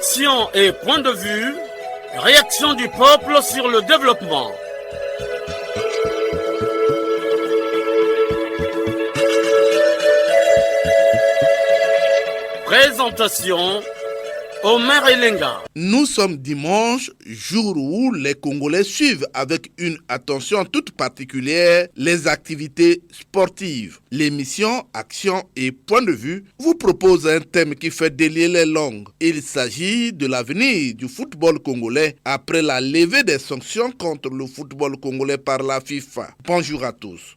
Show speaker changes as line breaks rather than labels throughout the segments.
Réaction et point de vue, réaction du peuple sur le développement. Présentation, Omer Elenga.
Nous sommes dimanche, jour où les Congolais suivent avec une attention toute particulière les activités sportives. L'émission Action et Point de vue vous propose un thème qui fait délier les langues. Il s'agit de l'avenir du football congolais après la levée des sanctions contre le football congolais par la FIFA. Bonjour à tous.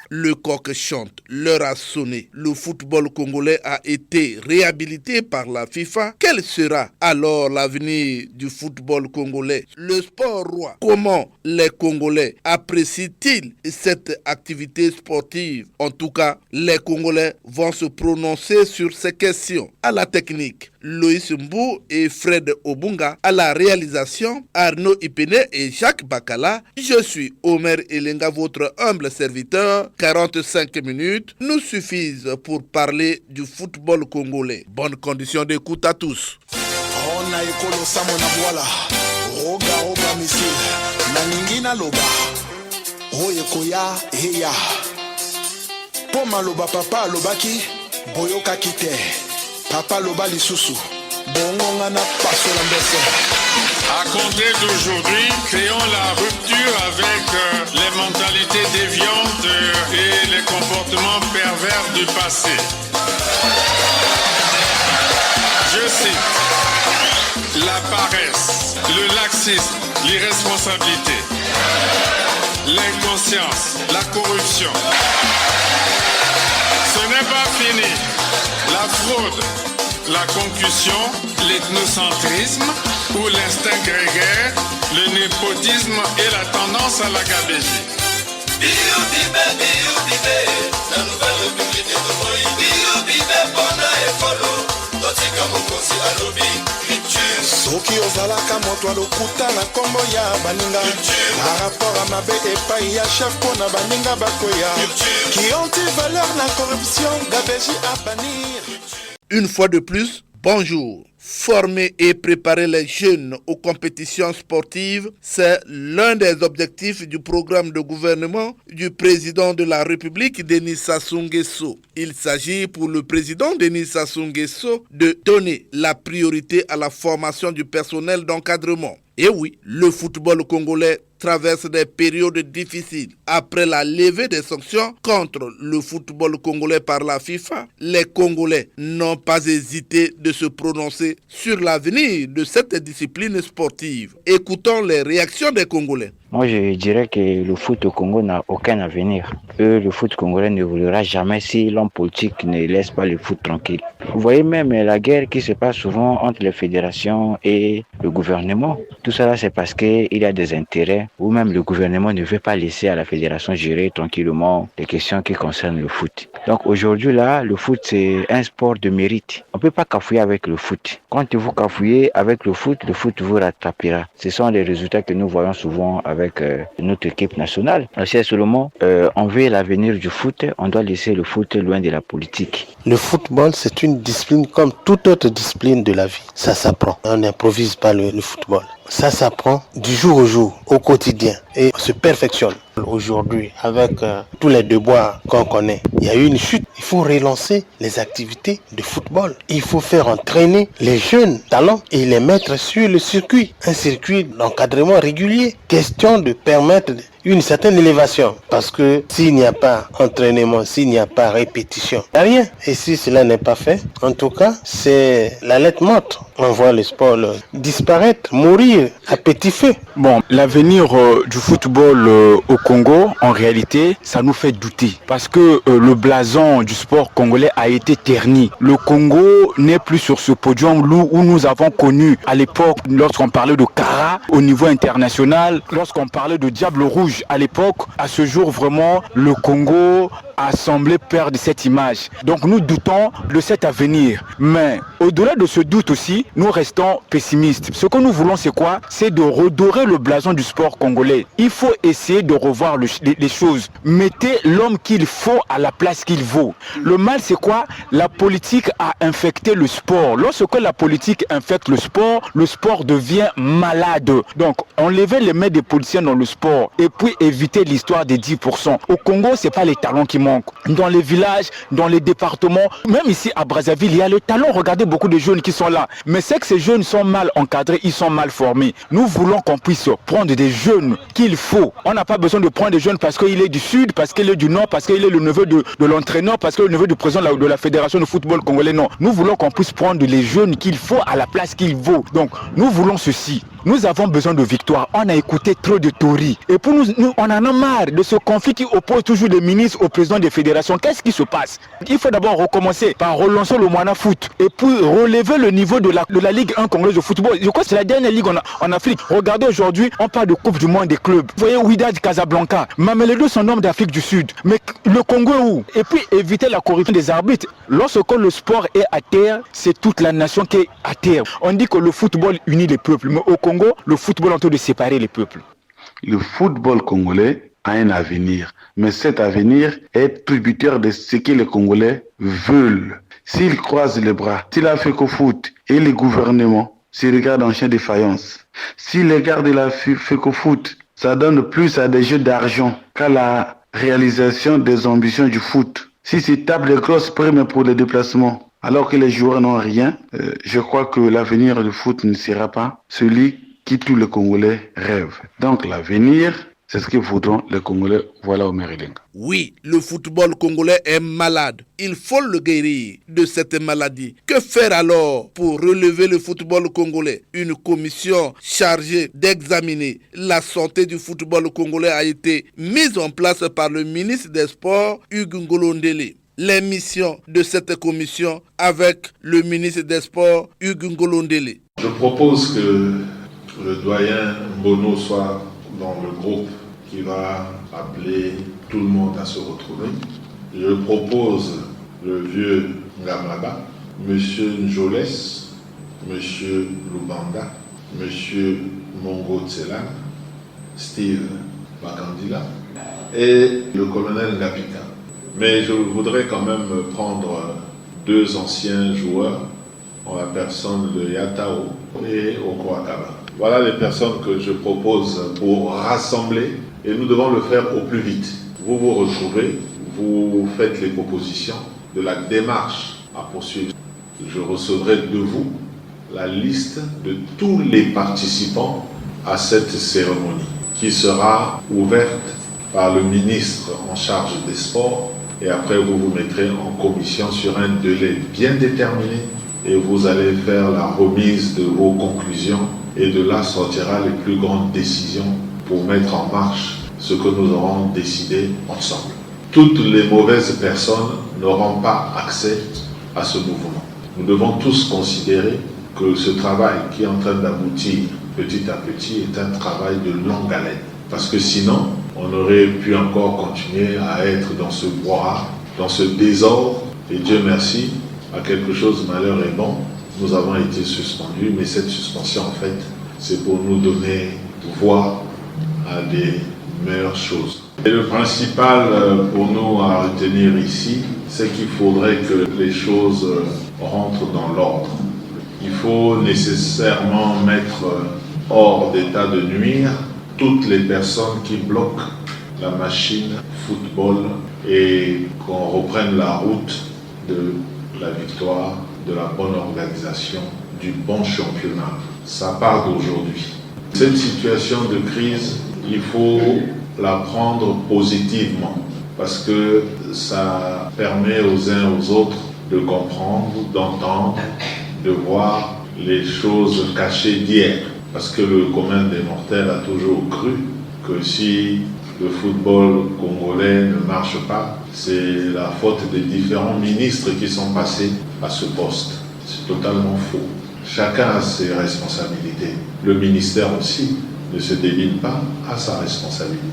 Le coq chante, l'heure a sonné. Le football congolais a été réhabilité par la FIFA. Quel sera alors l'avenir du football congolais? Le sport roi. Comment les Congolais apprécient-ils cette activité sportive? En tout cas, les Congolais vont se prononcer sur ces questions. À la technique, Loïs Mbou et Fred Obunga. À la réalisation, Arnaud Ipene et Jacques Bakala. Je suis Omer Elenga, votre humble serviteur. 45 minutes nous suffisent pour parler du football congolais. Bonne condition d'écoute à tous.
Papa loba lisusu bongonga na pasola mbese.
À compter d'aujourd'hui, créons la rupture avec les mentalités déviantes et les comportements pervers du passé. Je cite: la paresse, le laxisme, l'irresponsabilité, l'inconscience, la corruption. Ce n'est pas fini. La fraude, la concussion, l'ethnocentrisme ou l'instinct grégaire, le népotisme et la tendance à la gabegie. La nouvelle république de
soki ozalaka moto alokuta na kombo ya baninga par rapport à mabe epai ya chef pona baninga bakoya qui ont valeur la corruption gabegie à bannir.
Une fois de plus, bonjour. Former et préparer les jeunes aux compétitions sportives, c'est l'un des objectifs du programme de gouvernement du président de la République, Denis Sassou Nguesso. Il s'agit pour le président Denis Sassou Nguesso de donner la priorité à la formation du personnel d'encadrement. Et oui, le football congolais traverse des périodes difficiles. Après la levée des sanctions contre le football congolais par la FIFA, les Congolais n'ont pas hésité de se prononcer sur l'avenir de cette discipline sportive. Écoutons les réactions des Congolais.
Moi, je dirais que le foot au Congo n'a aucun avenir. Le foot congolais n'évoluera jamais si l'homme politique ne laisse pas le foot tranquille. Vous voyez même la guerre qui se passe souvent entre les fédérations et le gouvernement. Tout cela, c'est parce qu'il y a des intérêts ou même le gouvernement ne veut pas laisser à la fédération gérer tranquillement les questions qui concernent le foot. Donc aujourd'hui, là, le foot, c'est un sport de mérite. On ne peut pas cafouiller avec le foot. Quand vous cafouillez avec le foot vous rattrapera. Ce sont les résultats que nous voyons souvent avec notre équipe nationale. C'est seulement on veut l'avenir du foot, on doit laisser le foot loin de la politique.
Le football, c'est une discipline comme toute autre discipline de la vie. Ça s'apprend. On n'improvise pas le football. Ça s'apprend du jour au jour, au quotidien, et se perfectionne. Aujourd'hui, avec tous les devoirs qu'on connaît, il y a eu une chute. Il faut relancer les activités de football. Il faut faire entraîner les jeunes talents et les mettre sur le circuit. Un circuit d'encadrement régulier. Question de permettre une certaine élévation. Parce que s'il n'y a pas entraînement, s'il n'y a pas répétition, il n'y a rien. Et si cela n'est pas fait, en tout cas, c'est la lettre morte. On voit le sport disparaître, mourir à petit feu.
Bon, l'avenir du football au Congo, en réalité, ça nous fait douter. Parce que le blason du sport congolais a été terni. Le Congo n'est plus sur ce podium où nous avons connu à l'époque, lorsqu'on parlait de Kara au niveau international, lorsqu'on parlait de Diable Rouge à l'époque. À ce jour, vraiment, le Congo a semblé perdre cette image. Donc nous doutons de cet avenir. Mais au-delà de ce doute aussi, nous restons pessimistes. Ce que nous voulons, c'est quoi? C'est de redorer le blason du sport congolais. Il faut essayer de revoir les choses. Mettez l'homme qu'il faut à la place qu'il vaut. Le mal, c'est quoi? La politique a infecté le sport. Lorsque la politique infecte le sport devient malade. Donc, enlever les mains des politiciens dans le sport et puis éviter l'histoire des 10%. Au Congo, c'est pas les talents qui manquent. Dans les villages, dans les départements, même ici à Brazzaville, il y a le talent. Regardez beaucoup de jeunes qui sont là. Mais c'est que ces jeunes sont mal encadrés, ils sont mal formés. Nous voulons qu'on puisse prendre des jeunes qu'il faut. On n'a pas besoin de prendre des jeunes parce qu'il est du sud, parce qu'il est du nord, parce qu'il est le neveu de l'entraîneur, parce qu'il est le neveu du président de la fédération de football congolais. Non, nous voulons qu'on puisse prendre les jeunes qu'il faut à la place qu'il vaut. Donc, nous voulons ceci. Nous avons besoin de victoire. On a écouté trop de théories. Et pour nous, on en a marre de ce conflit qui oppose toujours les ministres au président des fédérations. Qu'est-ce qui se passe? Il faut d'abord recommencer par relancer le Moana Foot et puis relever le niveau de la Ligue 1 congolaise de football. Je crois que c'est la dernière ligue en Afrique. Regardez aujourd'hui, on parle de Coupe du Monde des clubs. Vous voyez Wydad Casablanca, Mamelodi sont nombre d'Afrique du Sud. Mais le Congo est où? Et puis éviter la corruption des arbitres. Lorsque le sport est à terre, c'est toute la nation qui est à terre. On dit que le football unit les peuples, mais au Congo, le football est en train de séparer les peuples.
Le football congolais a un avenir, mais cet avenir est tributaire de ce que les Congolais veulent. S'ils croisent les bras, si la FECOFOOT et les gouvernements se regardent en chien de faïence, si les gars de la FECOFOOT, ça donne plus à des jeux d'argent qu'à la réalisation des ambitions du foot. Si c'est table de grosses primes pour les déplacements, alors que les joueurs n'ont rien, je crois que l'avenir du foot ne sera pas celui qui tous les Congolais rêvent. Donc l'avenir, c'est ce que voudront les Congolais. Voilà Omer Elenga.
Oui, le football congolais est malade. Il faut le guérir de cette maladie. Que faire alors pour relever le football congolais? Une commission chargée d'examiner la santé du football congolais a été mise en place par le ministre des Sports, Hugues Ngolondele. Les missions de cette commission avec le ministre des Sports, Hugues Ngolondele.
Je propose que le doyen Bono soit dans le groupe qui va appeler tout le monde à se retrouver. Je propose le vieux Ngamaba, M. Njoles, M. Lubanda, M. Mongo Tselan, Steve Bakandila et le colonel Ngapika. Mais je voudrais quand même prendre deux anciens joueurs en la personne de Yatao et Okoakaba. Voilà les personnes que je propose pour rassembler et nous devons le faire au plus vite. Vous vous retrouvez, vous faites les propositions de la démarche à poursuivre. Je recevrai de vous la liste de tous les participants à cette cérémonie qui sera ouverte par le ministre en charge des sports et après vous vous mettrez en commission sur un délai bien déterminé et vous allez faire la remise de vos conclusions et de là sortira les plus grandes décisions pour mettre en marche ce que nous aurons décidé ensemble. Toutes les mauvaises personnes n'auront pas accès à ce mouvement. Nous devons tous considérer que ce travail qui est en train d'aboutir petit à petit est un travail de longue haleine. Parce que sinon, on aurait pu encore continuer à être dans ce brouhaha, dans ce désordre. Et Dieu merci, à quelque chose, malheur est bon. Nous avons été suspendus, mais cette suspension, en fait, c'est pour nous donner voix à des meilleures choses. Et le principal pour nous à retenir ici, c'est qu'il faudrait que les choses rentrent dans l'ordre. Il faut nécessairement mettre hors d'état de nuire toutes les personnes qui bloquent la machine football et qu'on reprenne la route de la victoire, de la bonne organisation, du bon championnat. Ça part d'aujourd'hui. Cette situation de crise, il faut la prendre positivement parce que ça permet aux uns aux autres de comprendre, d'entendre, de voir les choses cachées d'hier. Parce que le commun des mortels a toujours cru que si le football congolais ne marche pas, c'est la faute des différents ministres qui sont passés à ce poste. C'est totalement faux. Chacun a ses responsabilités. Le ministère aussi ne se déline pas à sa responsabilité.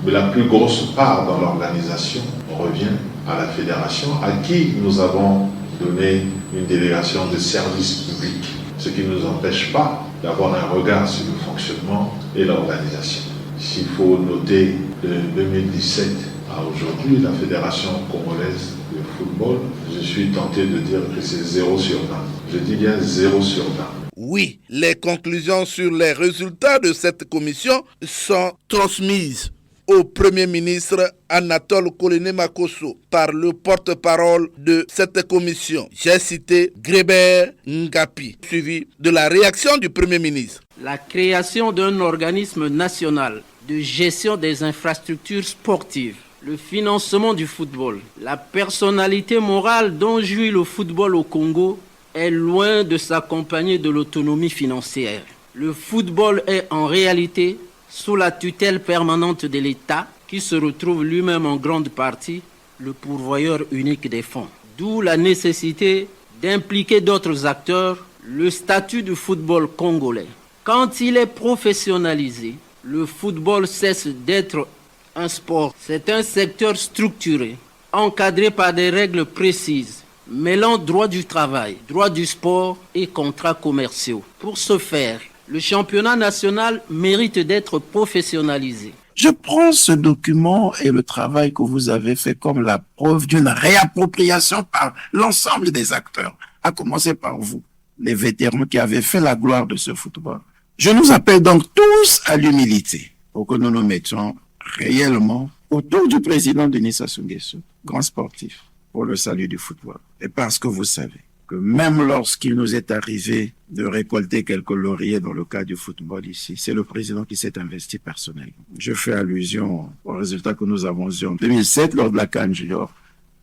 Mais la plus grosse part dans l'organisation revient à la fédération, à qui nous avons donné une délégation de service public, ce qui ne nous empêche pas d'avoir un regard sur le fonctionnement et l'organisation. S'il faut noter de 2017 à aujourd'hui, la Fédération congolaise de football, je suis tenté de dire que c'est 0 sur 20. Je dis bien 0 sur 20.
Oui, les conclusions sur les résultats de cette commission sont transmises au Premier ministre Anatole Koloné-Makosso par le porte-parole de cette commission. J'ai cité Grébert Ngapi, suivi de la réaction du Premier ministre.
La création d'un organisme national de gestion des infrastructures sportives, le financement du football, la personnalité morale dont jouit le football au Congo est loin de s'accompagner de l'autonomie financière. Le football est en réalité sous la tutelle permanente de l'État, qui se retrouve lui-même en grande partie le pourvoyeur unique des fonds. D'où la nécessité d'impliquer d'autres acteurs. Le statut du football congolais, quand il est professionnalisé, le football cesse d'être un sport. C'est un secteur structuré, encadré par des règles précises, mêlant droit du travail, droit du sport et contrats commerciaux. Pour ce faire, le championnat national mérite d'être professionnalisé.
Je prends ce document et le travail que vous avez fait comme la preuve d'une réappropriation par l'ensemble des acteurs, à commencer par vous, les vétérans qui avaient fait la gloire de ce football. Je nous appelle donc tous à l'humilité pour que nous nous mettions réellement autour du président Denis Sassou Nguesso, grand sportif, pour le salut du football. Et parce que vous savez que même lorsqu'il nous est arrivé de récolter quelques lauriers dans le cas du football ici, c'est le président qui s'est investi personnellement. Je fais allusion aux résultats que nous avons eus en 2007 lors de la CAN Junior.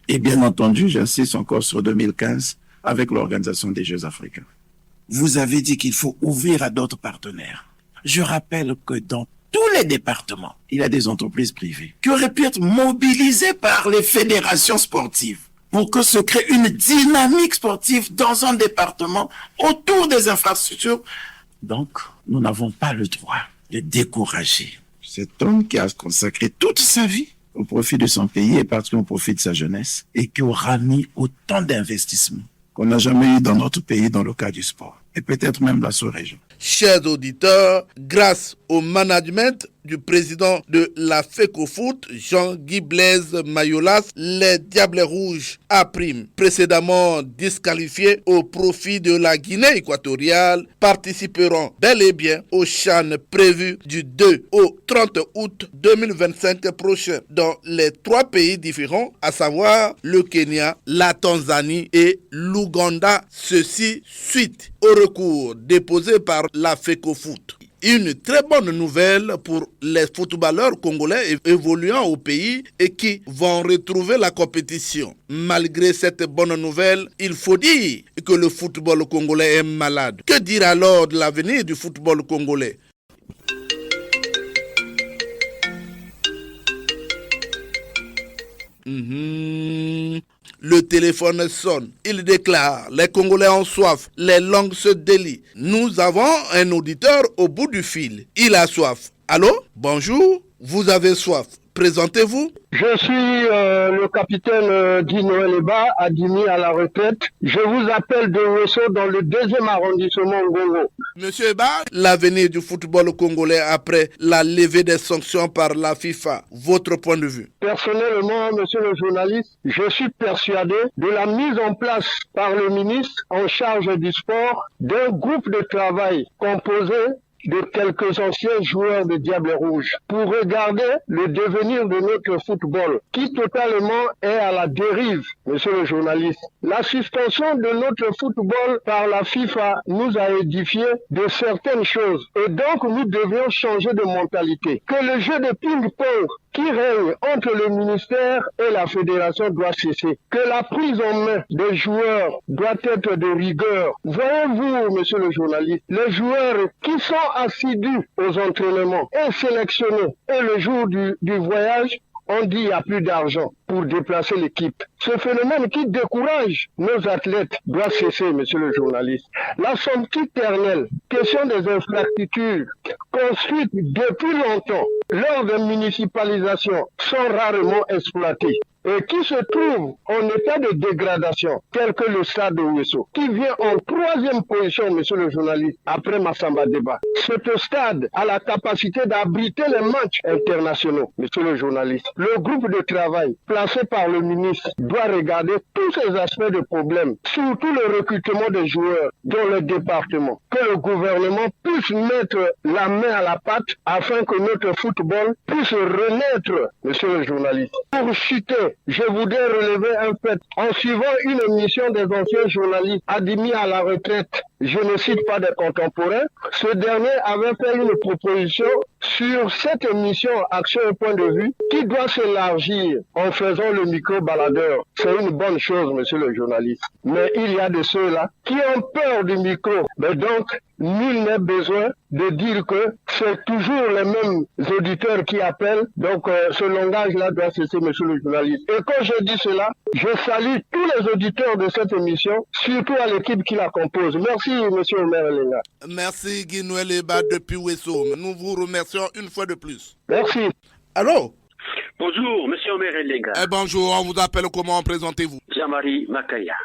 Et bien entendu, j'insiste encore sur 2015 avec l'organisation des Jeux africains. Vous avez dit qu'il faut ouvrir à d'autres partenaires. Je rappelle que dans tous les départements, il y a des entreprises privées qui auraient pu être mobilisées par les fédérations sportives pour que se crée une dynamique sportive dans un département autour des infrastructures. Donc, nous n'avons pas le droit de décourager cet homme qui a consacré toute sa vie au profit de son pays et particulièrement au profit de sa jeunesse et qui aura mis autant d'investissements qu'on n'a jamais eu dans notre pays dans le cas du sport et peut-être même la sous-région.
Chers auditeurs, grâce au management du président de la FECOFOOT, Jean-Guy Blaise Mayolas, les Diables Rouges A', précédemment disqualifiés au profit de la Guinée équatoriale, participeront bel et bien au CHAN prévu du 2 au 30 août 2025 prochain dans les 3 pays différents, à savoir le Kenya, la Tanzanie et l'Ouganda. Ceci suite au recours déposé par la FECOFOOT. Une très bonne nouvelle pour les footballeurs congolais évoluant au pays et qui vont retrouver la compétition. Malgré cette bonne nouvelle, il faut dire que le football congolais est malade. Que dire alors de l'avenir du football congolais ? Le téléphone sonne. Il déclare: les Congolais ont soif, les langues se délient. Nous avons un auditeur au bout du fil. Il a soif. Allô? Bonjour, vous avez soif. Présentez-vous.
Je suis le capitaine Guy Noël Eba, admis à la retraite. Je vous appelle de Wesso dans le 2e arrondissement Ngongo.
Monsieur Eba, l'avenir du football congolais après la levée des sanctions par la FIFA, votre point de vue?
Personnellement, monsieur le journaliste, je suis persuadé de la mise en place par le ministre en charge du sport d'un groupe de travail composé de quelques anciens joueurs de Diables Rouges pour regarder le devenir de notre football qui totalement est à la dérive, monsieur le journaliste. La suspension de notre football par la FIFA nous a édifié de certaines choses et donc nous devions changer de mentalité. Que le jeu de ping-pong qui règne entre le ministère et la fédération doit cesser. Que la prise en main des joueurs doit être de rigueur. Voyez-vous, monsieur le journaliste, les joueurs qui sont assidus aux entraînements et sélectionnés et le jour du voyage on dit qu'il n'y a plus d'argent pour déplacer l'équipe. Ce phénomène qui décourage nos athlètes doit cesser, monsieur le journaliste. La somme éternelle, question des infrastructures construites depuis longtemps lors des municipalisations sont rarement exploitées et qui se trouvent en état de dégradation, tel que le stade de Ouesso, qui vient en 3e position, monsieur le journaliste, après Massamba Débat. Ce stade a la capacité d'abriter les matchs internationaux, monsieur le journaliste. Le groupe de travail placé par le ministre doit regarder tous ces aspects de problème, surtout le recrutement des joueurs dans le département. Que le gouvernement puisse mettre la main à la pâte afin que notre football puisse renaître, monsieur le journaliste. Pour chuter, je voudrais relever un fait. En suivant une émission des anciens journalistes admis à la retraite, je ne cite pas des contemporains, ce dernier avait fait une proposition sur cette émission Action et Point de Vue qui doit s'élargir en faisant le micro-baladeur. C'est une bonne chose, monsieur le journaliste. Mais il y a de ceux-là qui ont peur du micro. Mais donc, nul n'est besoin de dire que c'est toujours les mêmes auditeurs qui appellent. Donc, ce langage-là doit cesser, monsieur le journaliste. Et quand je dis cela, je salue tous les auditeurs de cette émission, surtout à l'équipe qui la compose. Merci, monsieur le maire Elenga.
Merci, Guy Noël Eba depuis Ouesso. Nous vous remercions une fois de plus.
Merci.
Allô?
Bonjour, monsieur Omer Elenga.
Bonjour, on vous appelle comment? Présentez-vous.
Jean-Marie Makaya.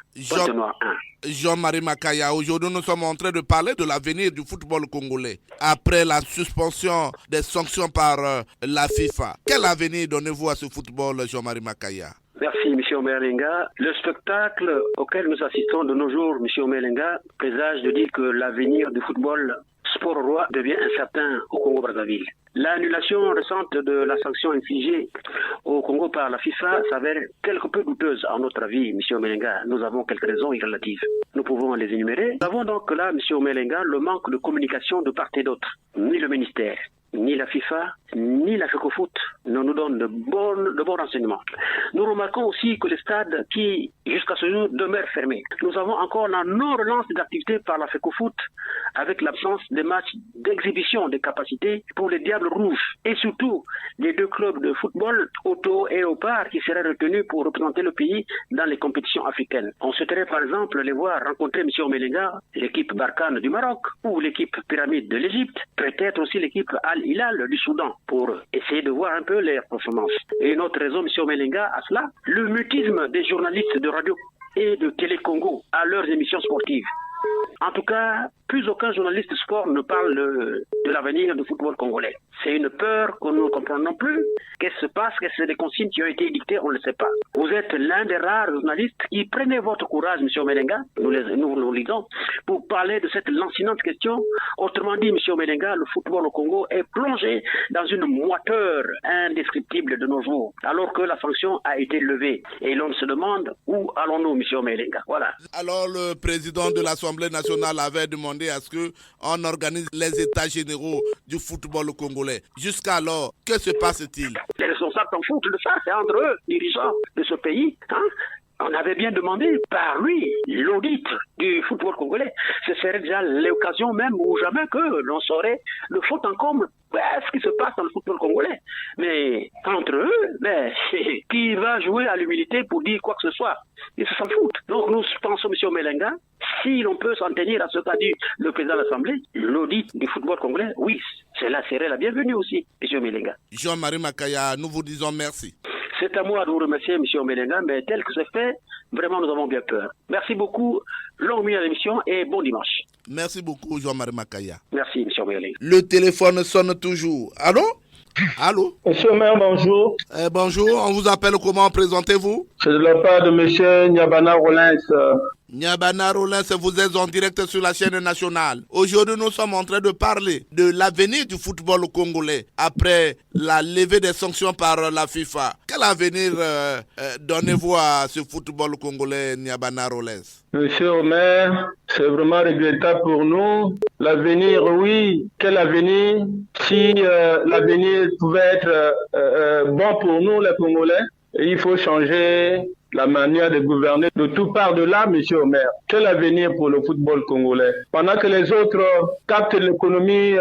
Jean-Marie Makaya. Aujourd'hui, nous sommes en train de parler de l'avenir du football congolais. Après la suspension des sanctions par la FIFA. Quel avenir donnez-vous à ce football, Jean-Marie Makaya?
Merci, M. Omerlenga. Le spectacle auquel nous assistons de nos jours, M. Omerlenga, présage de dire que l'avenir du football sport roi devient incertain au Congo-Brazzaville. L'annulation récente de la sanction infligée au Congo par la FIFA s'avère quelque peu douteuse à notre avis, M. Omerlenga. Nous avons quelques raisons irrelatives. Nous pouvons les énumérer. Nous avons donc là, M. Omerlenga, le manque de communication de part et d'autre. Ni le ministère, ni la FIFA, ni la FECOFOOT ne nous donnent de bons renseignements. Nous remarquons aussi que les stades qui, jusqu'à ce jour, demeurent fermés. Nous avons encore la non-relance d'activités par la FECOFOOT avec l'absence des matchs d'exhibition des capacités pour les Diables Rouges et surtout les deux clubs de football, Auto et Opar, qui seraient retenus pour représenter le pays dans les compétitions africaines. On souhaiterait par exemple les voir rencontrer M. Omelenga, l'équipe Barkhane du Maroc ou l'équipe Pyramide de l'Égypte, peut-être aussi l'équipe Al-Hilal du Soudan, pour essayer de voir un peu les performances. Et une autre raison, M. Omelenga, à cela, le mutisme des journalistes de radio et de Télé Congo à leurs émissions sportives. En tout cas, plus aucun journaliste de sport ne parle de l'avenir du football congolais. C'est une peur que nous ne comprenons plus. Qu'est-ce qui se passe? Qu'est-ce que c'est des consignes qui ont été édictées? On ne le sait pas. Vous êtes l'un des rares journalistes qui prenez votre courage, M. Omelenga, nous lisons, pour parler de cette lancinante question. Autrement dit, M. Omelenga, le football au Congo est plongé dans une moiteur indescriptible de nos jours, alors que la sanction a été levée. Et l'on se demande où allons-nous, M. Omelenga? Voilà.
Alors, le président de l'Assemblée nationale avait demandé à ce qu'on organise les états généraux du football congolais. Jusqu'alors, que se passe-t-il?
Les responsables s'en foutent de ça, c'est entre eux, dirigeants de ce pays. On avait bien demandé par lui l'audit du football congolais. Ce serait déjà l'occasion même ou jamais que l'on saurait le fond en comble ce qui se passe dans le football congolais. Mais entre eux, qui va jouer à l'humilité pour dire quoi que ce soit? Ils s'en foutent. Donc nous pensons, M. Omelenga, si l'on peut s'en tenir à ce qu'a dit le président de l'Assemblée, l'audit du football congolais, oui, cela serait la bienvenue aussi, M. Omelenga.
Jean-Marie Makaya, nous vous disons merci.
C'est à moi de vous remercier, M. Omelenga, mais tel que c'est fait, vraiment nous avons bien peur. Merci beaucoup, longue nuit à l'émission et bon dimanche.
Merci beaucoup, Jean-Marie Makaya.
Merci, M. Omelenga.
Le téléphone sonne toujours. Allô? Allô?
Monsieur le maire, bonjour.
Bonjour, on vous appelle comment? Présentez-vous.
C'est de la part de monsieur Nyabana Rollins.
Nyabana Rollins, vous êtes en direct sur la chaîne nationale. Aujourd'hui, nous sommes en train de parler de l'avenir du football congolais après la levée des sanctions par la FIFA. Quel avenir donnez-vous à ce football congolais, Nyabana Rollins?
Monsieur le maire, c'est vraiment regrettable pour nous. L'avenir, oui, quel avenir? Si l'avenir pouvait être bon pour nous, les Congolais, il faut changer la manière de gouverner de tout part de là, monsieur le maire. Quel avenir pour le football congolais? Pendant que les autres captent l'économie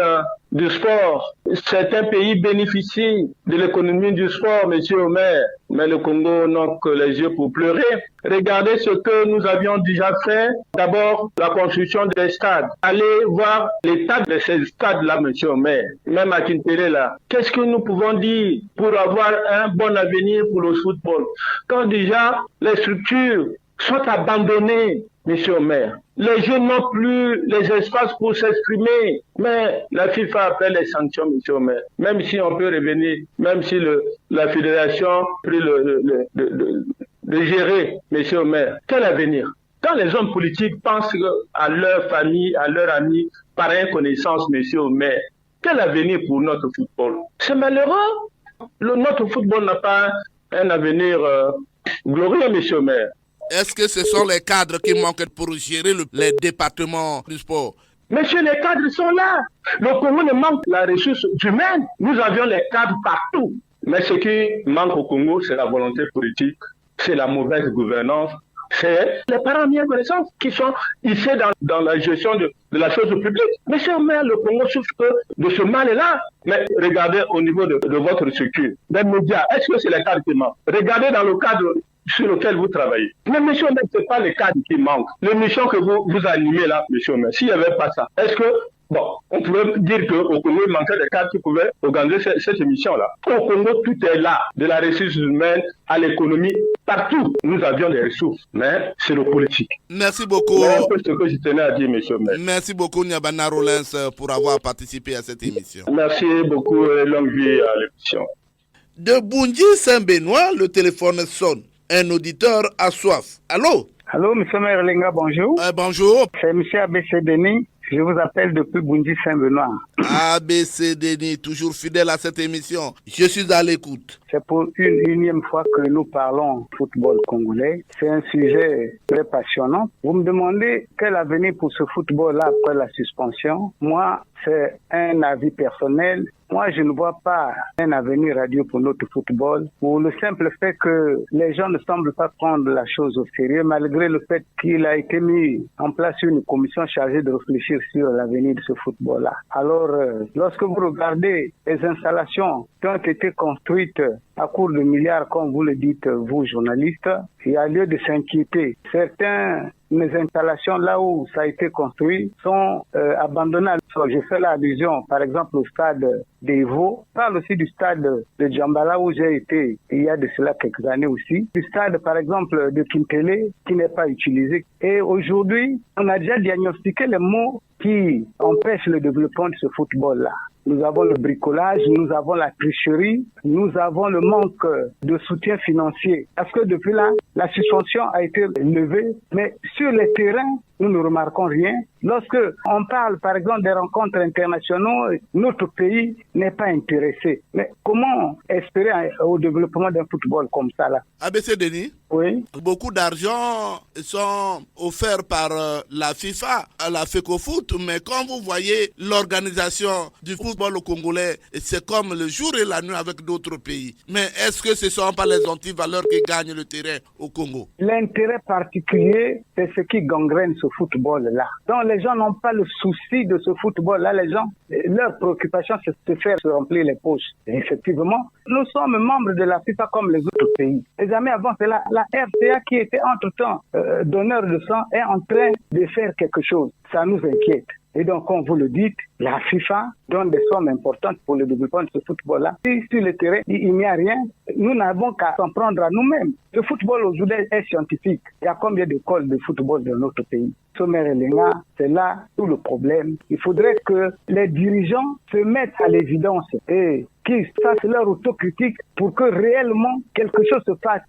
du sport. Certains pays bénéficient de l'économie du sport, monsieur Omer, mais le Congo n'a que les yeux pour pleurer. Regardez ce que nous avions déjà fait. D'abord, la construction des stades. Allez voir l'état de ces stades-là, monsieur Omer, même à Kintere, là. Qu'est-ce que nous pouvons dire pour avoir un bon avenir pour le football? Quand déjà les structures sont abandonnées, monsieur le maire. Les jeunes n'ont plus les espaces pour s'exprimer. Mais la FIFA appelle les sanctions, monsieur le maire. Même si on peut revenir, même si la fédération a pris de gérer, monsieur le maire. Quel avenir? Quand les hommes politiques pensent à leur famille, à leurs amis, par inconnaissance, monsieur le maire, quel avenir pour notre football? C'est malheureux. Notre football n'a pas un avenir glorieux, monsieur le maire.
Est-ce que ce sont les cadres qui manquent pour gérer les départements du sport?
Monsieur, les cadres sont là. Le Congo ne manque la ressource humaine. Nous avions les cadres partout. Mais ce qui manque au Congo, c'est la volonté politique, c'est la mauvaise gouvernance, c'est les parents bien connaissance qui sont ici dans la gestion de la chose publique. Monsieur le maire, le Congo souffre de ce mal-là. Mais regardez au niveau de votre structure, des médias, est-ce que c'est les cadres qui manquent? Regardez dans le cadre sur lequel vous travaillez. Mais monsieur, ce n'est pas les cadres qui manquent. L'émission que vous animez là, monsieur, mais s'il n'y avait pas ça, est-ce que, on pouvait dire qu'au Congo, il manquait des cadres qui pouvaient organiser cette émission-là. Au Congo, tout est là, de la ressource humaine à l'économie, partout, nous avions des ressources, mais c'est le politique.
Merci beaucoup.
C'est un peu ce que je tenais à dire, monsieur.
Merci beaucoup, Niabana Rollins, pour avoir participé à cette émission.
Merci beaucoup et longue vie à l'émission.
De Bundji Saint-Benoît, le téléphone sonne. Un auditeur a soif. Allô?
Allô, monsieur Merlinga, bonjour.
Bonjour.
C'est monsieur ABC Denis. Je vous appelle depuis Bundji Saint-Benoît.
ABC Denis, toujours fidèle à cette émission. Je suis à l'écoute.
C'est pour une énième fois que nous parlons football congolais. C'est un sujet très passionnant. Vous me demandez quel avenir pour ce football-là après la suspension. Moi, c'est un avis personnel. Moi, je ne vois pas un avenir radieux pour notre football, pour le simple fait que les gens ne semblent pas prendre la chose au sérieux, malgré le fait qu'il a été mis en place une commission chargée de réfléchir sur l'avenir de ce football-là. Alors, lorsque vous regardez les installations qui ont été construites à court de milliards, comme vous le dites, vous, journalistes, il y a lieu de s'inquiéter. Certains les installations là où ça a été construit sont abandonnées. Je fais l'allusion, par exemple, au stade d'Evo. Je parle aussi du stade de Djambala où j'ai été il y a de cela quelques années aussi. Du stade, par exemple, de Kintele qui n'est pas utilisé. Et aujourd'hui, on a déjà diagnostiqué les maux qui empêchent le développement de ce football-là. Nous avons le bricolage, nous avons la tricherie, nous avons le manque de soutien financier. Parce que depuis là, la suspension a été levée, mais sur les terrains, nous ne remarquons rien. Lorsque on parle, par exemple, des rencontres internationales, notre pays n'est pas intéressé. Mais comment espérer au développement d'un football comme ça là?
ABC Denis?
Oui.
Beaucoup d'argent sont offerts par la FIFA à la FECOFOOT, mais quand vous voyez l'organisation du football congolais, c'est comme le jour et la nuit avec d'autres pays. Mais est-ce que ce ne sont pas les antivaleurs qui gagnent le terrain au Congo?
L'intérêt particulier, c'est ce qui gangrène ce football-là. Donc les gens n'ont pas le souci de ce football-là. Les gens, leur préoccupation, c'est de faire se remplir les poches. Et effectivement, nous sommes membres de la FIFA comme les autres pays. Les amis, avant, c'est la RCA qui était entre-temps donneur de sang est en train de faire quelque chose. Ça nous inquiète. Et donc, comme vous le dites, la FIFA donne des sommes importantes pour le développement de ce football-là. Si sur le terrain, il n'y a rien, nous n'avons qu'à s'en prendre à nous-mêmes. Le football aujourd'hui est scientifique. Il y a combien d'écoles de football dans notre pays? Sommer et Lenga, c'est là tout le problème. Il faudrait que les dirigeants se mettent à l'évidence et qu'ils fassent leur autocritique pour que réellement quelque chose se fasse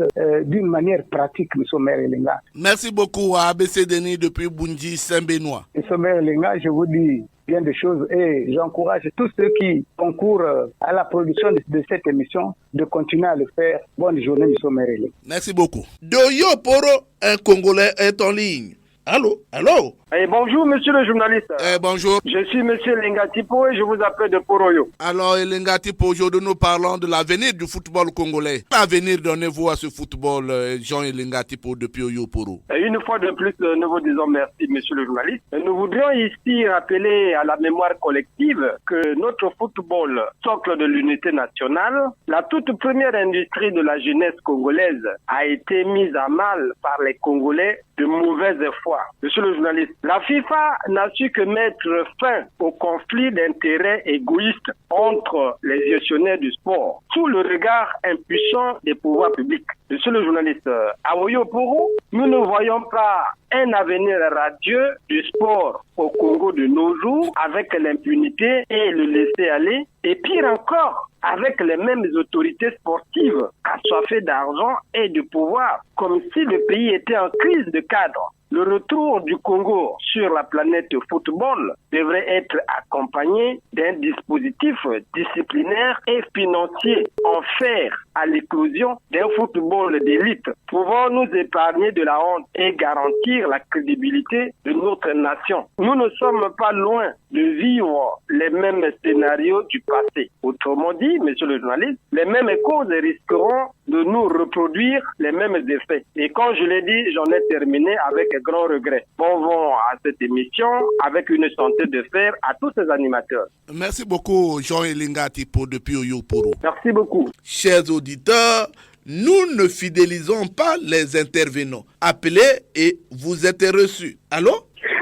d'une manière pratique, M. Sommer et Lenga.
Merci beaucoup à ABC Denis depuis Bundji Saint-Benoît.
M. Sommer et Lenga, je vous dis bien des choses et j'encourage tous ceux qui concourent à la production de cette émission de continuer à le faire. Bonne journée, M. Sommer et Lenga.
Merci beaucoup. Doyo Poro, un Congolais est en ligne. Allô? Allô?
Bonjour, monsieur le journaliste.
Bonjour.
Je suis monsieur Elenga Tipo et je vous appelle de Poroyo.
Alors, Elenga Tipo, aujourd'hui nous parlons de l'avenir du football congolais. Quel avenir donnez-vous à ce football, Jean Elenga Tipo, depuis Oyoporo?
Une fois de plus, nous vous disons merci, monsieur le journaliste. Nous voudrions ici rappeler à la mémoire collective que notre football, socle de l'unité nationale, la toute première industrie de la jeunesse congolaise, a été mise à mal par les Congolais de mauvaise foi. Monsieur le journaliste, la FIFA n'a su que mettre fin au conflit d'intérêts égoïstes entre les gestionnaires du sport, sous le regard impuissant des pouvoirs publics. Monsieur le journaliste, à Oyoporo, nous ne voyons pas un avenir radieux du sport au Congo de nos jours avec l'impunité et le laisser-aller, et pire encore, avec les mêmes autorités sportives assoiffées d'argent et de pouvoir, comme si le pays était en crise de cadre. Le retour du Congo sur la planète football devrait être accompagné d'un dispositif disciplinaire et financier offert à l'éclosion d'un football d'élite, pouvant nous épargner de la honte et garantir la crédibilité de notre nation. Nous ne sommes pas loin de vivre les mêmes scénarios du passé. Autrement dit, monsieur le journaliste, les mêmes causes risqueront de nous reproduire les mêmes effets. Et quand je l'ai dit, j'en ai terminé avec grand regret. Bon vent à cette émission avec une santé de fer à tous ces animateurs.
Merci beaucoup, Jean Elenga Tipo depuis Oyoporo.
Merci beaucoup.
Chers auditeurs, nous ne fidélisons pas les intervenants. Appelez et vous êtes reçus. Allô?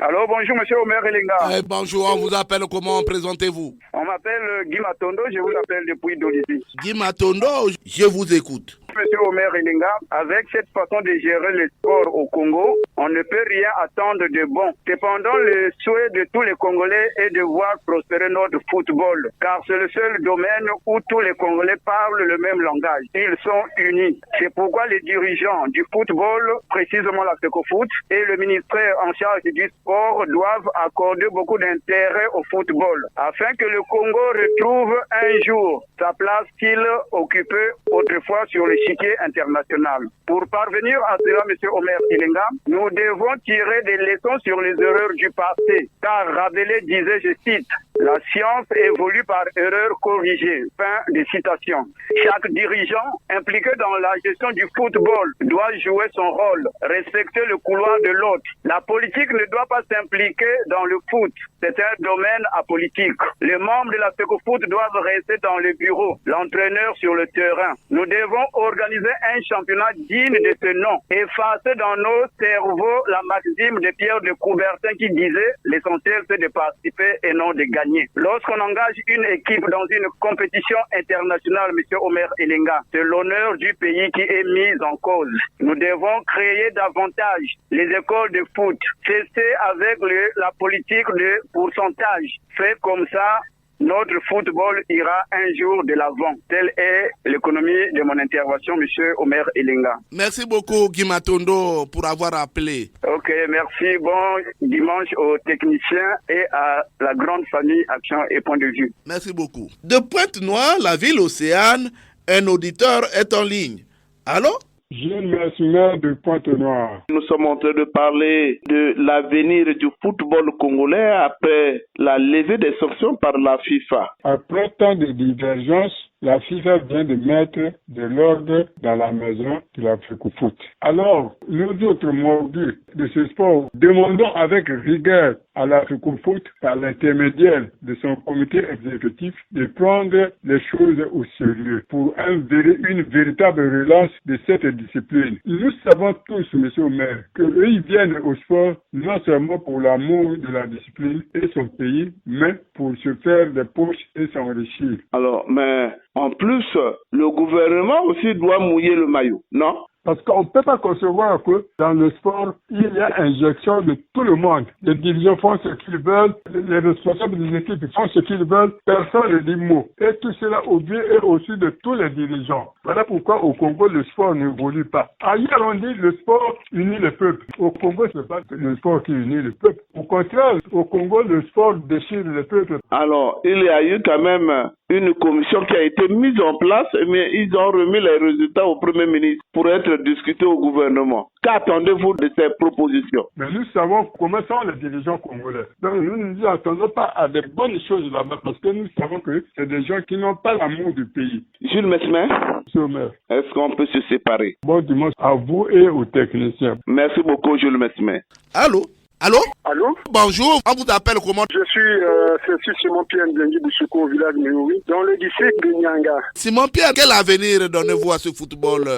Alors bonjour monsieur Omer Elenga.
Bonjour, on vous appelle comment? Présentez-vous.
On m'appelle Guy Matondo, je vous appelle depuis Dolisie.
Guy Matondo, je vous écoute.
Monsieur Omer Elenga, avec cette façon de gérer le sport au Congo, on ne peut rien attendre de bon. Cependant, le souhait de tous les Congolais est de voir prospérer notre football, car c'est le seul domaine où tous les Congolais parlent le même langage. Ils sont unis. C'est pourquoi les dirigeants du football, précisément la FECOFOOT, et le ministère en charge du sport doivent accorder beaucoup d'intérêt au football, afin que le Congo retrouve un jour sa place qu'il occupait autrefois sur l'échiquier international. Pour parvenir à cela, M. Omer Elenga, nous devons tirer des leçons sur les erreurs du passé, car Rabelais disait, je cite, la science évolue par erreur corrigée. Fin de citation. Chaque dirigeant impliqué dans la gestion du football doit jouer son rôle, respecter le couloir de l'autre. La politique ne doit pas s'impliquer dans le foot. C'est un domaine apolitique. Les membres de la FECOFOOT doivent rester dans le bureau, l'entraîneur sur le terrain. Nous devons organiser un championnat digne de ce nom, effacer dans nos cerveaux la maxime de Pierre de Coubertin qui disait l'essentiel c'est de participer et non de gagner. Lorsqu'on engage une équipe dans une compétition internationale, M. Omer Elenga, c'est l'honneur du pays qui est mis en cause. Nous devons créer davantage les écoles de foot, cesser avec la politique de pourcentage. Fait comme ça, notre football ira un jour de l'avant. Telle est l'économie de mon intervention, M. Omer Elenga.
Merci beaucoup, Guy Matondo, pour avoir appelé.
Ok, merci. Bon dimanche aux techniciens et à la grande famille Action et Point de Vue.
Merci beaucoup. De Pointe-Noire, la ville Océane, un auditeur est en ligne. Allô?
Gilles Mercier de Pointe-Noire.
Nous sommes en train de parler de l'avenir du football congolais après la levée des sanctions par la FIFA.
Après tant de divergences, la FIFA vient de mettre de l'ordre dans la maison de la FECOFOOT. Alors, nous autres mordus de ce sport demandons avec rigueur à la FECOFOOT, par l'intermédiaire de son comité exécutif, de prendre les choses au sérieux pour une véritable relance de cette discipline. Nous savons tous, monsieur le maire, qu'eux ils viennent au sport non seulement pour l'amour de la discipline et son pays, mais pour se faire des poches et s'enrichir.
Alors, mais en plus, le gouvernement aussi doit mouiller le maillot, non?
Parce qu'on ne peut pas concevoir que dans le sport, il y a injection de tout le monde. Les dirigeants font ce qu'ils veulent, les responsables des équipes font ce qu'ils veulent, personne ne dit mot. Et tout cela est au-dessus de tous les dirigeants. Voilà pourquoi au Congo, le sport n'évolue pas. Ailleurs, on dit le sport unit le peuple. Au Congo, ce n'est pas le sport qui unit le peuple. Au contraire, au Congo, le sport déchire le peuple.
Alors, il y a eu quand même une commission qui a été mise en place, mais ils ont remis les résultats au Premier ministre pour être être discuté au gouvernement. Qu'attendez-vous de ces propositions?
Mais nous savons comment sont les dirigeants congolais. Donc nous ne nous attendons pas à des bonnes choses là-bas parce que nous savons que c'est des gens qui n'ont pas l'amour du pays.
Jules Mesmer,
Monsieur le maire.
est-ce qu'on peut se séparer?
Bon dimanche à vous et aux techniciens.
Merci beaucoup, Jules Mesmer.
Allô? Allô?
Allô?
Bonjour, on vous appelle comment?
Je suis Simon Pierre Ndengi Boussouko au village de Méoui, dans le district de Nyanga.
Simon Pierre, quel avenir donnez-vous à ce football,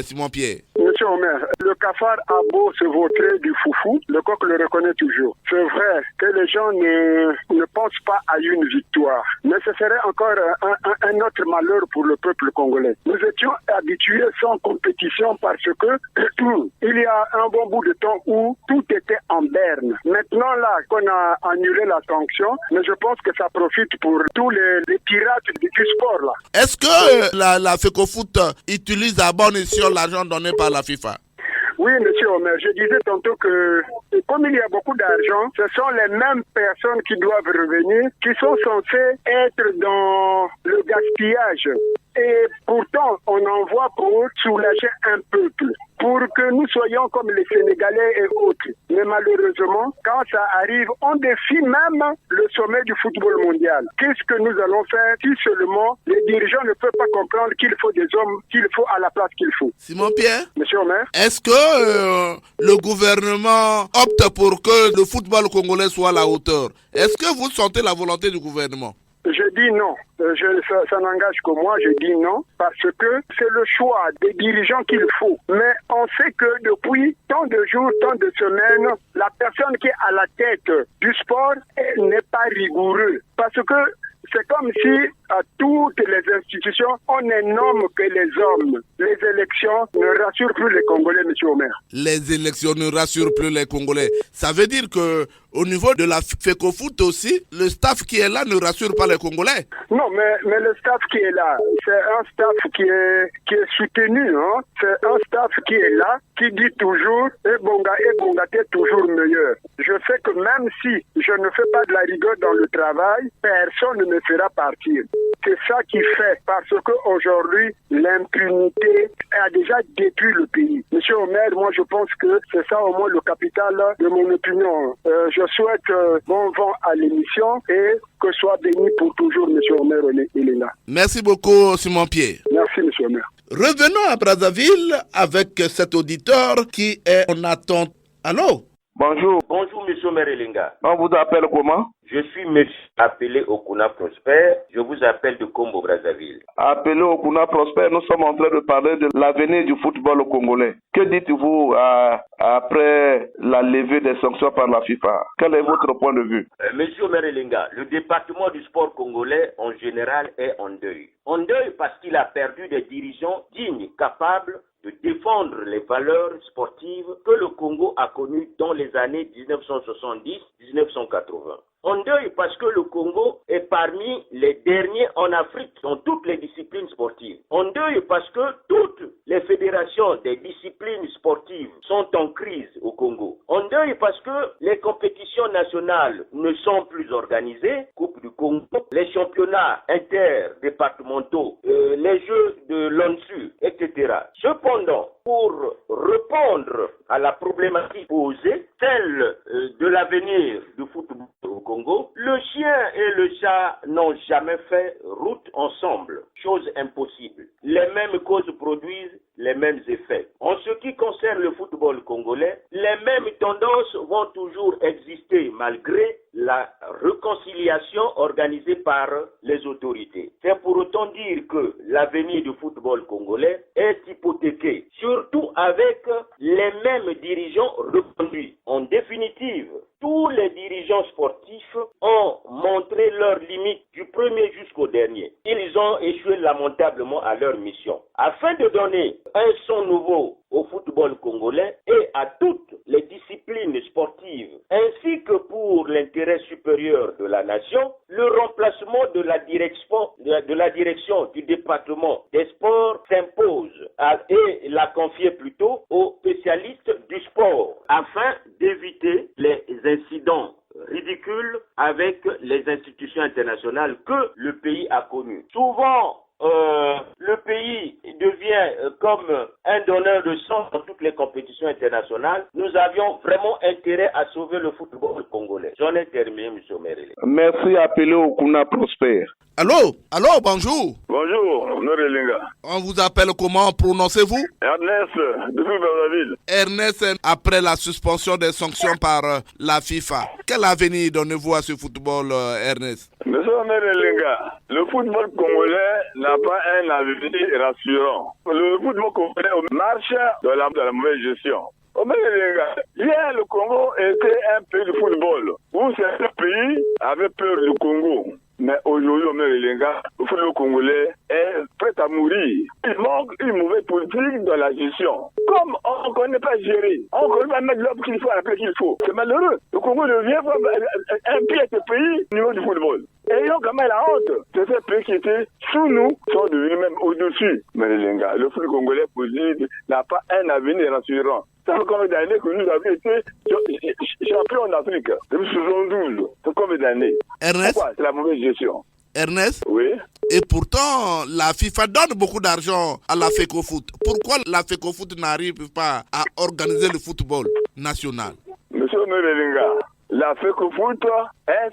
Simon Pierre?
Monsieur Omer, le cafard a beau se vautrer du foufou, le coq le reconnaît toujours. C'est vrai que les gens ne pensent pas à une victoire, mais ce serait encore un autre malheur pour le peuple congolais. Nous étions habitués sans compétition parce que il y a un bon bout de temps où tout était en berne. Maintenant là qu'on a annulé la sanction, mais je pense que ça profite pour tous les pirates du sport là.
Est-ce que la FECOFOOT utilise à bon escient l'argent donné par la FIFA?
Oui, monsieur Omer, je disais tantôt que comme il y a beaucoup d'argent, ce sont les mêmes personnes qui doivent revenir, qui sont censées être dans le gaspillage. Et pourtant, on envoie pour soulager un peuple, pour que nous soyons comme les Sénégalais et autres. Mais malheureusement, quand ça arrive, on défie même le sommet du football mondial. Qu'est-ce que nous allons faire si seulement les dirigeants ne peuvent pas comprendre qu'il faut des hommes qu'il faut à la place qu'il faut?
Simon Pierre?
Monsieur Omer?
Est-ce que le gouvernement opte pour que le football congolais soit à la hauteur? Est-ce que vous sentez la volonté du gouvernement?
Je dis non. Ça n'engage que moi, je dis non, parce que c'est le choix des dirigeants qu'il faut. Mais on sait que depuis tant de jours, tant de semaines, la personne qui est à la tête du sport n'est pas rigoureux. Parce que c'est comme si à toutes les institutions, on ne nomme que les hommes. Les élections ne rassurent plus les Congolais, monsieur Omer.
Les élections ne rassurent plus les Congolais. Ça veut dire que au niveau de la FECOFOOT aussi, le staff qui est là ne rassure pas les Congolais.
Non, mais le staff qui est là, c'est un staff qui est soutenu. Hein? C'est un staff qui est là, qui dit toujours « Ebonga, t'es toujours meilleur ». Je sais que même si je ne fais pas de la rigueur dans le travail, personne ne me fera partir. C'est ça qui fait, parce qu'aujourd'hui, l'impunité a déjà détruit le pays. Monsieur Omer, moi je pense que c'est ça au moins le capital de mon opinion. Je souhaite bon vent à l'émission et que soit béni pour toujours, monsieur Omer Elenga.
Merci beaucoup, Simon Pierre.
Merci, monsieur Omer.
Revenons à Brazzaville avec cet auditeur qui est en attente. Allô?
Bonjour.
Bonjour, monsieur Omer Elenga.
On vous appelle comment?
Je suis monsieur appelé Okuna Prosper. Je vous appelle de Congo Brazzaville.
Appelé Okuna Prosper, nous sommes en train de parler de l'avenir du football congolais. Que dites-vous après la levée des sanctions par la FIFA? Quel est votre point de vue?
Monsieur Omer Elenga, le département du sport congolais en général est en deuil. En deuil parce qu'il a perdu des dirigeants dignes, capables de défendre les valeurs sportives que le Congo a connues dans les années 1970-1980. En deuil parce que le Congo est parmi les derniers en Afrique dans toutes les disciplines sportives. En deuil parce que toutes les fédérations des disciplines sportives sont en crise au Congo. En deuil parce que les compétitions nationales ne sont plus organisées, Coupe du Congo, les championnats interdépartementaux, les jeux de l'ONSU, etc. Cependant, pour répondre à la problématique posée, celle de l'avenir du football au Congo, le chien et le chat n'ont jamais fait route ensemble. Chose impossible. Les mêmes causes produisent les mêmes effets. En ce qui concerne le football congolais, les mêmes tendances vont toujours exister malgré la réconciliation organisée par les autorités. C'est pour autant dire que l'avenir du football congolais est hypothéqué, surtout avec les mêmes dirigeants reconduits. En définitive, tous les dirigeants sportifs ont montré leurs limites du premier jusqu'au dernier. Ils ont échoué lamentablement à leur mission. Afin de donner un son nouveau au football congolais et à toutes les disciplines sportives, ainsi que pour l'intérêt supérieur de la nation, le remplacement de la direction du département des sports s'impose et la confier plutôt aux spécialistes du sport afin d'éviter les incidents ridicules avec les institutions internationales que le pays a connues. Souvent, le pays devient comme un donneur de sang dans toutes les compétitions internationales, nous avions vraiment intérêt à sauver le football congolais. J'en ai terminé, M. Merele.
Merci, appelé Okuna Prosper.
Allô, bonjour.
Bonjour, Norelinga.
On vous appelle comment, prononcez-vous?
Ernest, depuis Brazzaville.
Ernest, après la suspension des sanctions par la FIFA, quel avenir donnez-vous à ce football, Ernest?
Monsieur Norelinga, le football congolais n'a pas un avenir rassurant. Le football congolais marche de la mauvaise gestion. Hier, le Congo était un pays de football, où certains pays avaient peur du Congo. Mais aujourd'hui, le football congolais est prêt à mourir. Il manque une mauvaise politique dans la gestion. Comme on ne connaît pas gérer, on ne connaît pas mettre l'homme qu'il faut à la place qu'il faut. C'est malheureux. Le Congo devient un pied pays au niveau du football. Et donc, quand même, la honte, c'est ces pays qui étaient sous nous, sont devenus même au-dessus. Mais le football congolais positif n'a pas un avenir rassurant. Ça fait combien d'années que nous avons été champions d'Afrique? Depuis 72. C'est combien d'années?
Ernest?
Pourquoi? C'est la mauvaise gestion.
Ernest?
Oui.
Et pourtant, la FIFA donne beaucoup d'argent à la FECOFOOT. Pourquoi la FECOFOOT n'arrive pas à organiser le football national?
Monsieur Merelinga, la FECOFOOT est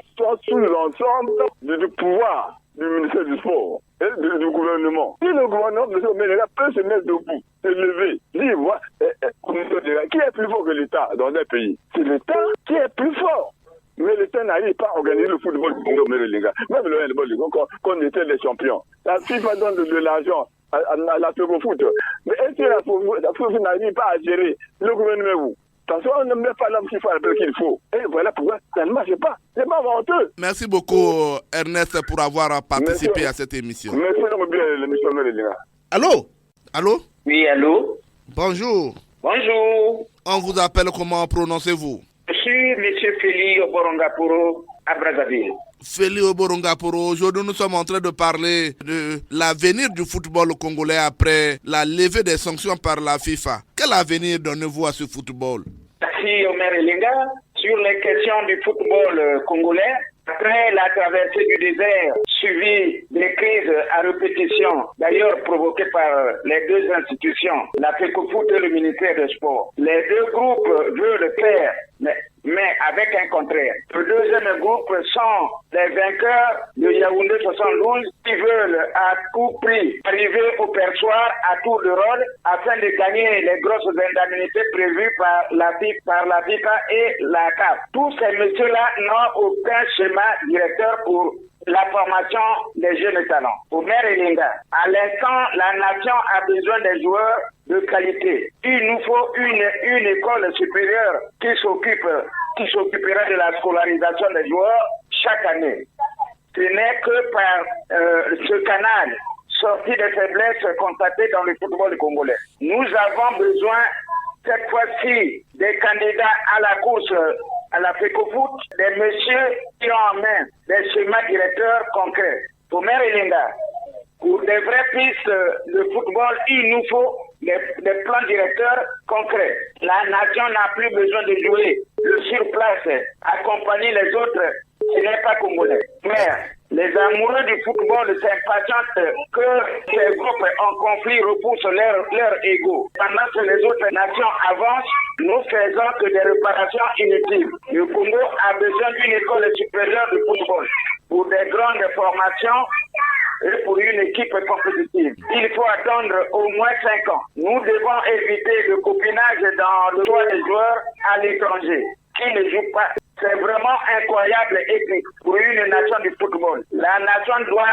sous l'ensemble du pouvoir du ministère du Sport et du gouvernement. Si le gouvernement, monsieur Merelinga, peut se mettre debout, se lever, dire, qui est plus fort que l'État dans un pays? C'est l'État qui est plus fort. Mais l'État n'arrive pas à organiser le football du Congo, Merelinga. Même le handball du Congo, quand on était les champions. La FIFA donne de l'argent à la FECOFOOT. Mais est-ce que la FECOFOOT n'arrive pas à gérer le gouvernement? Parce qu'on ne met pas l'homme qu'il faut à la place qu'il faut. Et voilà pourquoi ça ne marche pas. C'est pas honteux.
Merci beaucoup, Ernest, pour avoir participé à cette émission.
Merci bien, l'émission Merelinga.
Allô?
Oui, allô?
Bonjour.
Bonjour.
On vous appelle comment, prononcez-vous?
Je suis M. Feli Oborongaporo à Brazzaville.
Feli Oborongaporo, aujourd'hui nous sommes en train de parler de l'avenir du football congolais après la levée des sanctions par la FIFA. Quel avenir donnez-vous à ce football?
Merci Omer Elinga. Sur les questions du football congolais, après la traversée du désert suivie des crises à répétition, d'ailleurs provoquées par les deux institutions, la FECOFOOT et le ministère des Sports, les deux groupes veulent faire, mais avec un contraire. Le deuxième groupe sont les vainqueurs de Yaoundé 72 qui veulent à tout prix arriver au perchoir à tour de rôle afin de gagner les grosses indemnités prévues par la FIFA et la CAF. Tous ces messieurs-là n'ont aucun schéma directeur pour la formation des jeunes talents. Omer Elinga, à l'instant, la nation a besoin des joueurs de qualité. Il nous faut une école supérieure qui s'occupera de la scolarisation des joueurs chaque année. Ce n'est que par ce canal sorti des faiblesses constatées dans le football congolais. Nous avons besoin cette fois-ci des candidats à la course à la FECOFOOT, des messieurs qui ont en main des schémas directeurs concrets. Omer Elinga, pour des vraies pistes de football, il nous faut des plans directeurs concrets. La nation n'a plus besoin de jouer le surplace, accompagner les autres, ce n'est pas congolais. Mais les amoureux du football s'impatientent que ces groupes en conflit repoussent leur ego. Pendant que les autres nations avancent, nous faisons que des réparations inutiles. Le Congo a besoin d'une école supérieure de football pour des grandes formations et pour une équipe compétitive. Il faut attendre au moins 5 ans. Nous devons éviter le copinage dans le choix des joueurs à l'étranger qui ne jouent pas. C'est vraiment incroyable et pour une nation du football. La nation doit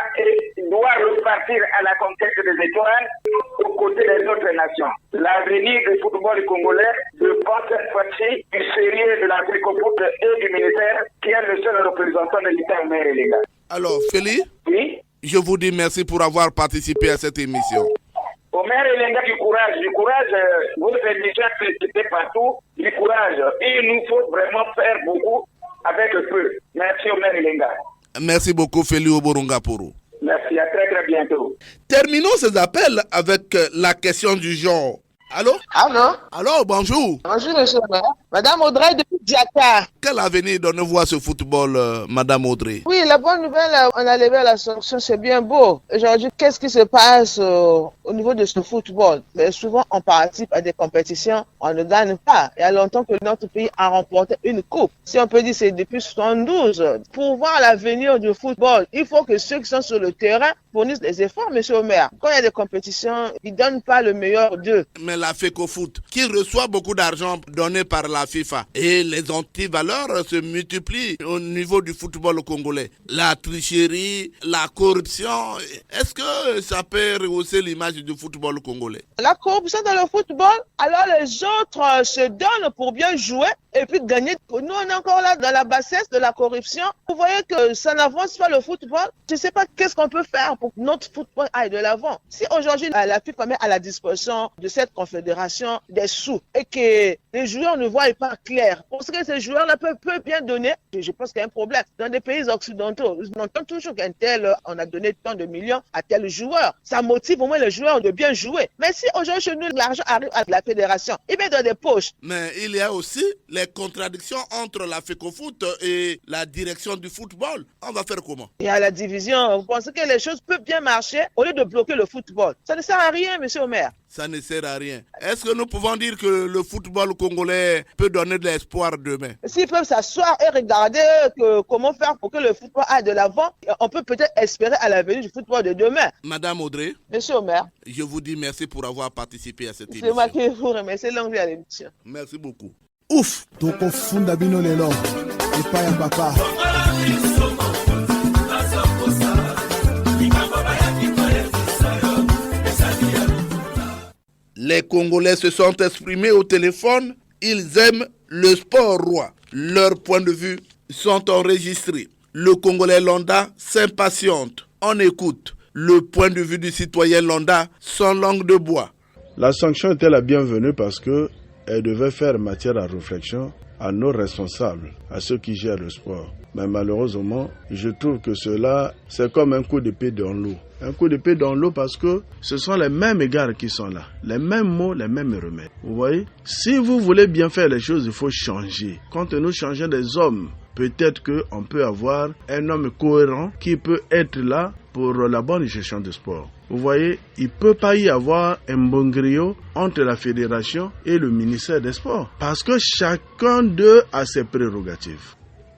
repartir à la conquête des étoiles aux côtés des autres nations. L'avenir du football congolais dépend cette fois-ci du sérieux de la FECOFOOT et du ministère qui est le seul représentant de l'État Omer Elinga.
Alors, Feli?
Oui?
Je vous dis merci pour avoir participé à cette émission.
Omer Elinga, du courage, votre émission est citée partout, du courage. Et il nous faut vraiment faire beaucoup avec peu. Merci Omer Elinga.
Merci beaucoup Feli Oborongaporo.
Merci, à très très bientôt.
Terminons ces appels avec la question du genre. Allô?
Allô?
Allô, bonjour.
Bonjour, monsieur le maire. Madame Audrey depuis
Diata. Quel avenir donnez-vous à ce football, Madame Audrey?
Oui, la bonne nouvelle, on a levé la sanction, c'est bien beau. Aujourd'hui, qu'est-ce qui se passe au niveau de ce football? Mais souvent, on participe à des compétitions, on ne gagne pas. Il y a longtemps que notre pays a remporté une coupe. Si on peut dire c'est depuis 72. Pour voir l'avenir du football, il faut que ceux qui sont sur le terrain fournissent des efforts, monsieur Omer. Quand il y a des compétitions, ils ne donnent pas le meilleur d'eux.
Mais la FECOFOOT, qui reçoit beaucoup d'argent donné par la FIFA, et les antivaleurs se multiplient au niveau du football congolais. La tricherie, la corruption, est-ce que ça peut rehausser l'image du football congolais?
La corruption dans le football, alors les autres se donnent pour bien jouer et puis gagner. Nous, on est encore là dans la bassesse de la corruption. Vous voyez que ça n'avance pas le football. Je ne sais pas qu'est-ce qu'on peut faire pour que notre football aille de l'avant. Si aujourd'hui la FIFA met à la disposition de cette confédération des sous et que les joueurs ne voient pas clair, parce que ces joueurs-là peuvent bien donner, je pense qu'il y a un problème. Dans des pays occidentaux, on entend toujours qu'un tel, on a donné tant de millions à tel joueur. Ça motive au moins les joueurs de bien jouer. Mais si aujourd'hui chez nous, l'argent arrive à la fédération, il met dans des poches.
Mais il y a aussi les contradictions entre la FECOFOOT et la direction du football. On va faire comment?
Il y a la division. Vous pensez que les choses peuvent bien marcher au lieu de bloquer le football? Ça ne sert à rien, monsieur Omer.
Ça ne sert à rien. Est-ce que nous pouvons dire que le football congolais peut donner de l'espoir demain?
S'ils peuvent s'asseoir et regarder comment faire pour que le football aille de l'avant, on peut peut-être espérer à l'avenir du football de demain.
Madame Audrey.
Monsieur Omer.
Je vous dis merci pour avoir participé à cette émission.
C'est moi qui vous remercie. Longue vie à l'émission.
Merci beaucoup. Ouf!
Tokofunda bino lelo. Epa ya papa.
Les Congolais se sont exprimés au téléphone. Ils aiment le sport roi. Leurs points de vue sont enregistrés. Le Congolais lambda s'impatiente. On écoute le point de vue du citoyen lambda sans langue de bois.
La sanction était la bienvenue parce que elle devait faire matière à réflexion à nos responsables, à ceux qui gèrent le sport. Mais malheureusement, je trouve que cela, c'est comme un coup d'épée dans l'eau. Un coup d'épée dans l'eau parce que ce sont les mêmes égards qui sont là. Les mêmes mots, les mêmes remèdes. Vous voyez? Si vous voulez bien faire les choses, il faut changer. Quand nous changeons des hommes, peut-être qu'on peut avoir un homme cohérent qui peut être là pour la bonne gestion du sport. Vous voyez, il ne peut pas y avoir un bon griot entre la fédération et le ministère des Sports. Parce que chacun d'eux a ses prérogatives.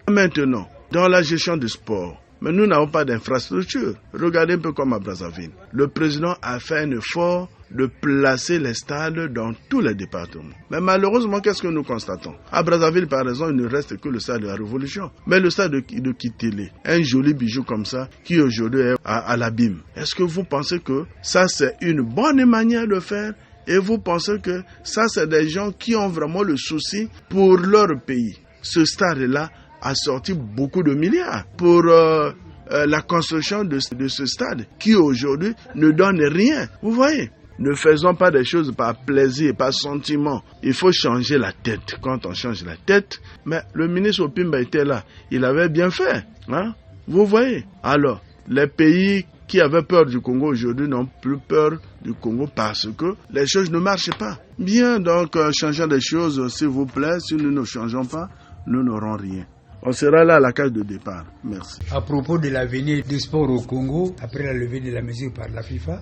Maintenant, dans la gestion du sport, mais nous n'avons pas d'infrastructure. Regardez un peu comme à Brazzaville. Le président a fait un effort de placer les stades dans tous les départements. Mais malheureusement, qu'est-ce que nous constatons? À Brazzaville, par exemple, il ne reste que le stade de la Révolution. Mais le stade de Kitele, un joli bijou comme ça, qui aujourd'hui est à l'abîme. Est-ce que vous pensez que ça, c'est une bonne manière de faire? Et vous pensez que ça, c'est des gens qui ont vraiment le souci pour leur pays? Ce stade-là a sorti beaucoup de milliards pour la construction de ce stade, qui aujourd'hui ne donne rien. Vous voyez? Ne faisons pas des choses par plaisir, par sentiment. Il faut changer la tête. Quand on change la tête, mais le ministre Opimba était là. Il avait bien fait. Hein? Vous voyez? Alors, les pays qui avaient peur du Congo aujourd'hui n'ont plus peur du Congo parce que les choses ne marchent pas. Bien, donc, changeons les choses, s'il vous plaît. Si nous ne changeons pas, nous n'aurons rien. On sera là à la case de départ. Merci.
À propos de l'avenir du sport au Congo, après la levée de la mesure par la FIFA,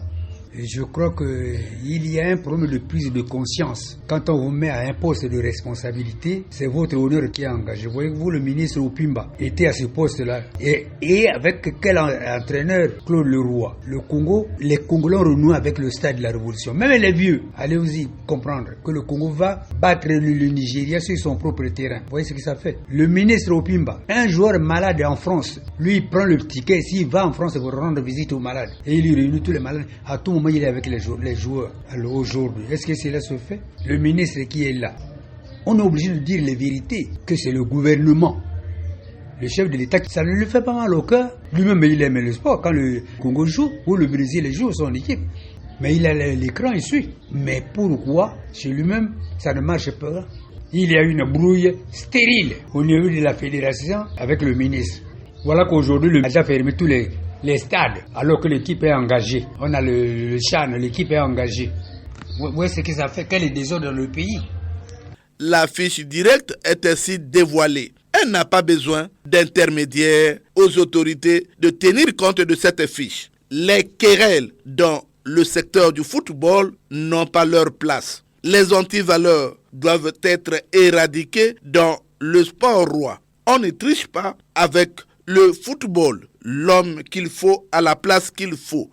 je crois qu'il y a un problème de prise de conscience. Quand on vous met à un poste de responsabilité, c'est votre honneur qui est engagé. Voyez-vous, le ministre Opimba était à ce poste-là. Et avec quel entraîneur? Claude Leroy. Le Congo, les Congolais ont renoué avec le stade de la Révolution. Même les vieux, allez-y comprendre que le Congo va battre le Nigeria sur son propre terrain. Vous voyez ce que ça fait? Le ministre Opimba, un joueur malade en France, lui il prend le ticket, s'il va en France pour rendre visite aux malades. Et il réunit tous les malades à tout moment. Il est avec les joueurs. Alors aujourd'hui, est-ce que cela se fait? Le ministre qui est là, on est obligé de dire les vérités, que c'est le gouvernement, le chef de l'État, ça ne lui fait pas mal au cœur. Lui-même, il aime le sport. Quand le Congo joue, ou le Brésil joue, son équipe. Mais il a l'écran, il suit. Mais pourquoi, chez lui-même, ça ne marche pas? Il y a une brouille stérile au niveau de la fédération avec le ministre. Voilà qu'aujourd'hui, le ministre a fermé tous les stades, alors que l'équipe est engagée. On a le CHAN, l'équipe est engagée. Vous voyez ce que ça fait? Quel est le désordre dans le pays?
La fiche directe est ainsi dévoilée. Elle n'a pas besoin d'intermédiaires aux autorités de tenir compte de cette fiche. Les querelles dans le secteur du football n'ont pas leur place. Les antivaleurs doivent être éradiquées dans le sport roi. On ne triche pas avec le football. L'homme qu'il faut à la place qu'il faut.